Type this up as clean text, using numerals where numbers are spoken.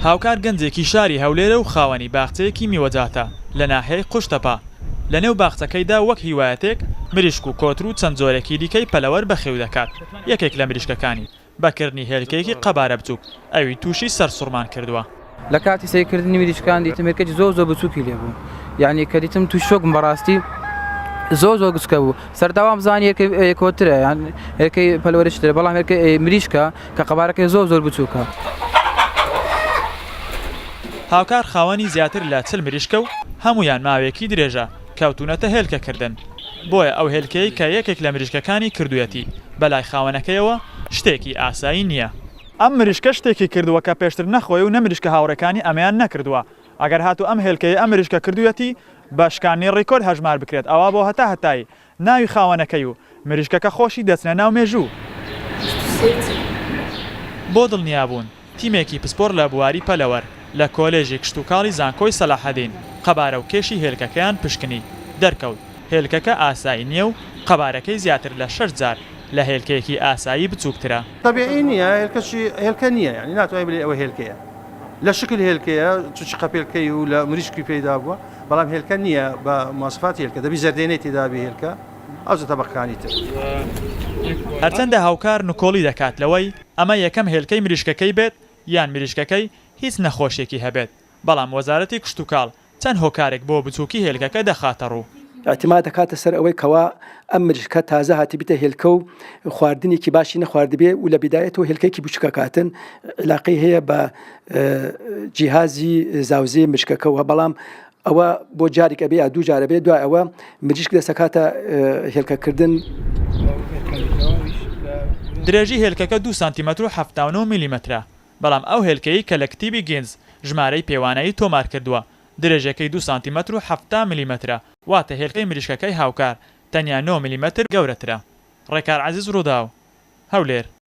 هاوکار گەنجێکی شاری هەولێرە و خاوەنی باخچەیەکی میوەجاتە لە ناحیەی قوشتەپا. لەنێو باخچەکەیدا وەک هیوایەتێک مریشک و کۆتر و چەند جۆرێکی دیکەی پەلەوەر بەخێو دەکات. یەکێک لە مریشکەکانی بەکردنی هێلکەیەکی قەبارە بچووک ئەوی تووشی سەرسوڕمان کردووە. لە کاتی سیرکردنی مریشکان دیتم هێلکەی زۆر بچووکی لێ بوو، یعنی کە دیتم تووش شۆکم بەڕاستی زۆر گچکە بوو. سەرداوام زانی هێلکەی کۆترە یان هێلکەی پەلەوەرشترە، بەڵام هێلکەی مریشکە کە قەبارەکەی زۆر بچووکە. هاوکار خاوەنی زیاتر لە 40 مریشکە و هەمویان ماوەیەکی درێژە کەوتونەتە هێلکەکردن. بۆیە ئەو هێلکەی کە یەکێک لە مریشکەکانی کردوویەتی بەلای خاوەنەکەیەوە شتێکی ئاسایی نییە. ئەم مریشکە شتێکی کردووە کە پێشتر نەخۆی و نەمریشکە هاوڕەکانی ئەمەیان نەکردووە. ئەگەر هاتوو ئەم هێلکەیە ئەم مریشکە کردوویەتی بە شکانی ڕیکۆرد هەژمار بکرێت، ئەوە بۆ هەتایی ناوی خاوەنەکەی و مریشکەکە خۆشی دەچنە ناو مێژوو. بۆ دڵنیابوون تیمێکی پسپۆر لە بواری پەلەوەر لە کۆلێژی کشتوکاڵی زانکۆی سەلاحەدین قەبارە و کێشی هێلکەکەیان پشکنی دەرکەوت. هێلکەکە ئاسایی نییە و قەبارەکەی زیاتر لە 6 جار لە هێلکەیەکی ئاسایی بچووکترە. طبیعی نییە، هێلکە نییە، یعنی ناتوانێت بڵێ ئەوە هێلکەیە. لە شکل هێلکەیە چوچی قەپێلکەی و لە مریشکی پێدا بووە، بەڵام هێلکە نییە بە مواصفات هێلکە، دەبی زەردێنێت تێدا بێ هێلکە ئەو تەبەقەکانی تر. هەرچەندە هاوکار نکۆڵی دەکات لەوەی ئەمە یەکەم هێلکەی مریشکەکەی بێت یان مریشکەکەی هیچ نەخۆشیێکی هەبێت، بەڵام وەزارەتی کشتوکاڵ چەند هۆکارێک بۆ بچووکی هێلکەکە دەخاتە ڕوو. اعتماد دەکاتە سەر ئەوەی کەوا ئەم مریشکە تازە هاتی بیتە هێلکە و خواردنێکی باشی نەخواردبێ و لە بیدایەتەوە هێلکەیەکی بچووکە کاتن علاقەی هەیە بە جیهازی زاوزێ مریشکەکەەوە، بەڵام ئەوە بۆ جارێک ئەبێ یا دوو جارە بێ، دوای ئەوە مریشک دەسەکاتە هێلکەکردن. درێژی هێلکەکە 2 سانتیمەتر و 79 میلیمەترە، بەڵام ئەو هێلکەی کە لە کتیبی گینز ژمارەی پێوانەیی تۆمار کردووە درێژەکەی 2 سانتیمەتر و 70 میلیمەترە، واتە هێلکەی مریشکەکەی هاوکار تەنیا 9 میلیمەتر گەورەترە. ڕێکار عەزیز ڕووداو، هەولێر.